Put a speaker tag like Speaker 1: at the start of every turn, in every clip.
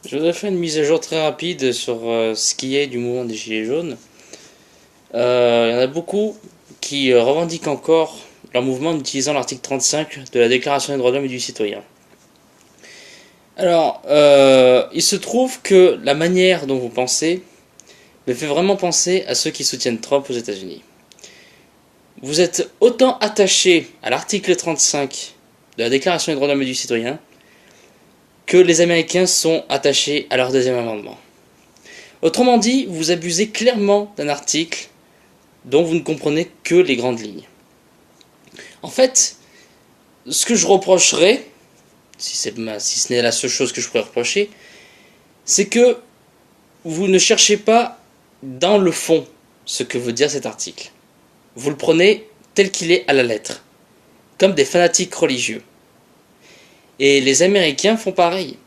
Speaker 1: Je voudrais faire une mise à jour très rapide sur ce qui est du mouvement des Gilets jaunes. Il y en a beaucoup qui revendiquent encore leur mouvement en utilisant l'article 35 de la Déclaration des droits de l'homme et du citoyen. Alors, il se trouve que la manière dont vous pensez me fait vraiment penser à ceux qui soutiennent Trump aux États-Unis. Vous êtes autant attaché à l'article 35 de la Déclaration des droits de l'homme et du citoyen que les Américains sont attachés à leur deuxième amendement. Autrement dit, vous abusez clairement d'un article dont vous ne comprenez que les grandes lignes. En fait, ce que je reprocherais, si ce n'est la seule chose que je pourrais reprocher, c'est que vous ne cherchez pas dans le fond ce que veut dire cet article. Vous le prenez tel qu'il est à la lettre, comme des fanatiques religieux. Et les Américains font pareil.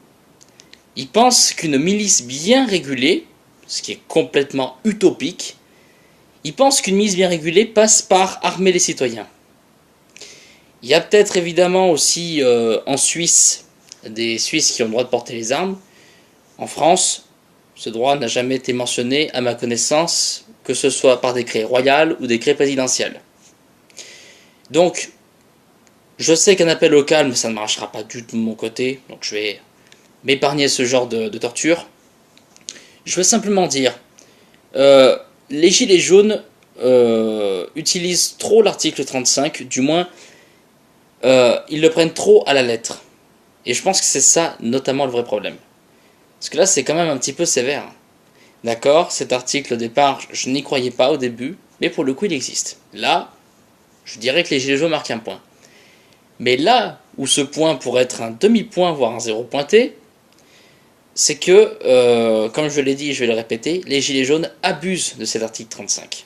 Speaker 1: Ils pensent qu'une milice bien régulée, ce qui est complètement utopique, ils pensent qu'une milice bien régulée passe par armer les citoyens. Il y a peut-être évidemment aussi en Suisse des Suisses qui ont le droit de porter les armes. En France, ce droit n'a jamais été mentionné à ma connaissance, que ce soit par décret royal ou décret présidentiel. Donc, je sais qu'un appel au calme, ça ne marchera pas du tout de mon côté, donc je vais m'épargner ce genre de torture. Je veux simplement dire, les gilets jaunes utilisent trop l'article 35, du moins, ils le prennent trop à la lettre. Et je pense que c'est ça notamment le vrai problème. Parce que là, c'est quand même un petit peu sévère. D'accord, cet article au départ, je n'y croyais pas au début, mais pour le coup, il existe. Là, je dirais que les gilets jaunes marquent un point. Mais là où ce point pourrait être un demi-point, voire un zéro pointé, c'est que, comme je l'ai dit et je vais le répéter, les gilets jaunes abusent de cet article 35.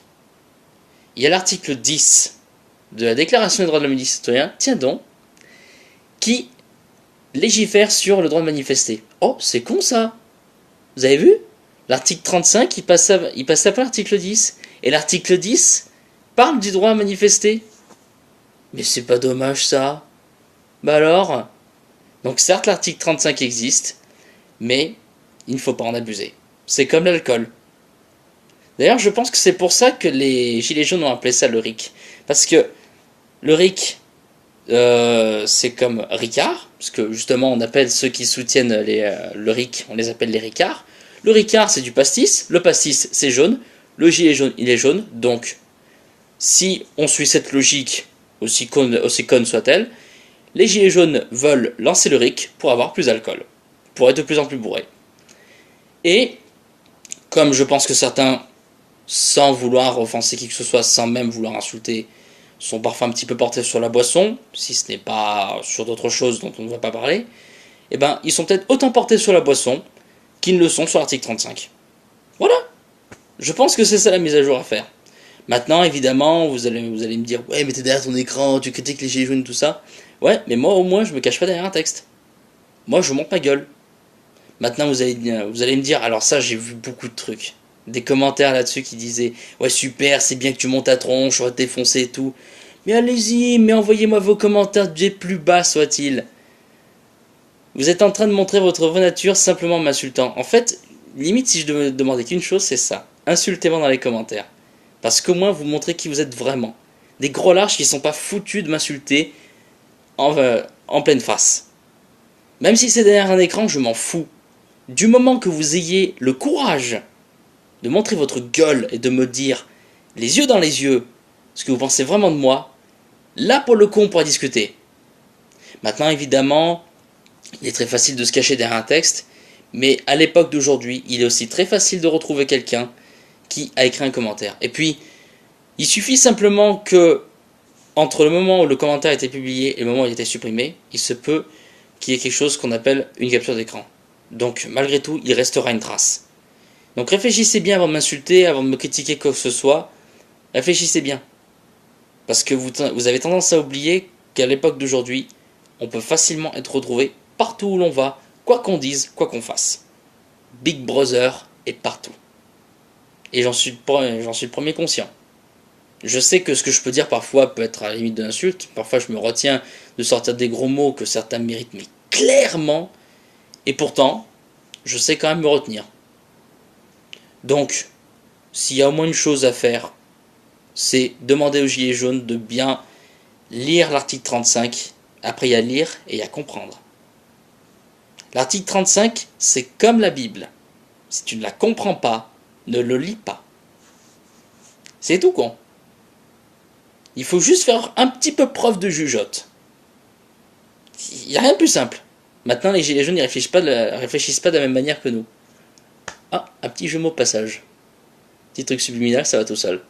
Speaker 1: Il y a l'article 10 de la Déclaration des droits de l'homme et du citoyen, tiens donc, qui légifère sur le droit de manifester. Oh, c'est con ça. Vous avez vu? L'article 35, il passe après l'article 10. Et l'article 10 parle du droit à manifester. Mais c'est pas dommage ça. Bah alors? Donc certes, l'article 35 existe, mais il ne faut pas en abuser. C'est comme l'alcool. D'ailleurs, je pense que c'est pour ça que les gilets jaunes ont appelé ça le RIC. Parce que le RIC, c'est comme Ricard, parce que justement on appelle ceux qui soutiennent le RIC, on les appelle les Ricards. Le Ricard c'est du pastis, le pastis c'est jaune, le gilet jaune il est jaune, donc si on suit cette logique, aussi conne soit-elle, les gilets jaunes veulent lancer le RIC pour avoir plus d'alcool, pour être de plus en plus bourrés. Et comme je pense que certains, sans vouloir offenser qui que ce soit, sans même vouloir insulter, sont parfois un petit peu portés sur la boisson, si ce n'est pas sur d'autres choses dont on ne va pas parler, eh ben, ils sont peut-être autant portés sur la boisson qu'ils ne le sont sur l'article 35. Voilà. Je pense que c'est ça la mise à jour à faire. Maintenant, évidemment, vous allez me dire, ouais, mais t'es derrière ton écran, tu critiques les gilets jaunes, tout ça. Ouais, mais moi, au moins, je me cache pas derrière un texte. Moi, je monte ma gueule. Maintenant, vous allez me dire, alors ça, j'ai vu beaucoup de trucs. Des commentaires là-dessus qui disaient, ouais, super, c'est bien que tu montes ta tronche, on va te défoncer et tout. Mais allez-y, mais envoyez-moi vos commentaires des plus bas soient-ils. Vous êtes en train de montrer votre vraie nature simplement en m'insultant. En fait, limite, si je devais demander qu'une chose, c'est ça. Insultez-moi dans les commentaires. Parce qu'au moins, vous montrez qui vous êtes vraiment. Des gros larges qui sont pas foutus de m'insulter en pleine face. Même si c'est derrière un écran, je m'en fous. Du moment que vous ayez le courage de montrer votre gueule et de me dire, les yeux dans les yeux, ce que vous pensez vraiment de moi, là pour le coup on pourra discuter. Maintenant évidemment, il est très facile de se cacher derrière un texte, mais à l'époque d'aujourd'hui, il est aussi très facile de retrouver quelqu'un qui a écrit un commentaire. Et puis, il suffit simplement que, entre le moment où le commentaire a été publié et le moment où il a été supprimé, il se peut qu'il y ait quelque chose qu'on appelle une capture d'écran. Donc malgré tout, il restera une trace. Donc réfléchissez bien avant de m'insulter, avant de me critiquer quoi que ce soit. Réfléchissez bien. Parce que vous avez tendance à oublier qu'à l'époque d'aujourd'hui, on peut facilement être retrouvé partout où l'on va, quoi qu'on dise, quoi qu'on fasse. Big Brother est partout. Et j'en suis le premier conscient. Je sais que ce que je peux dire parfois peut être à la limite de l'insulte. Parfois je me retiens de sortir des gros mots que certains méritent, mais clairement. Et pourtant, je sais quand même me retenir. Donc, s'il y a au moins une chose à faire, c'est demander aux gilets jaunes de bien lire l'article 35. Après, il y a lire et il y a comprendre. L'article 35, c'est comme la Bible. Si tu ne la comprends pas, ne le lis pas. C'est tout con. Il faut juste faire un petit peu preuve de jugeote. Il n'y a rien de plus simple. Maintenant, les gilets jaunes ne réfléchissent pas de la même manière que nous. Ah, un petit jeu mot passage. Petit truc subliminal, ça va tout seul.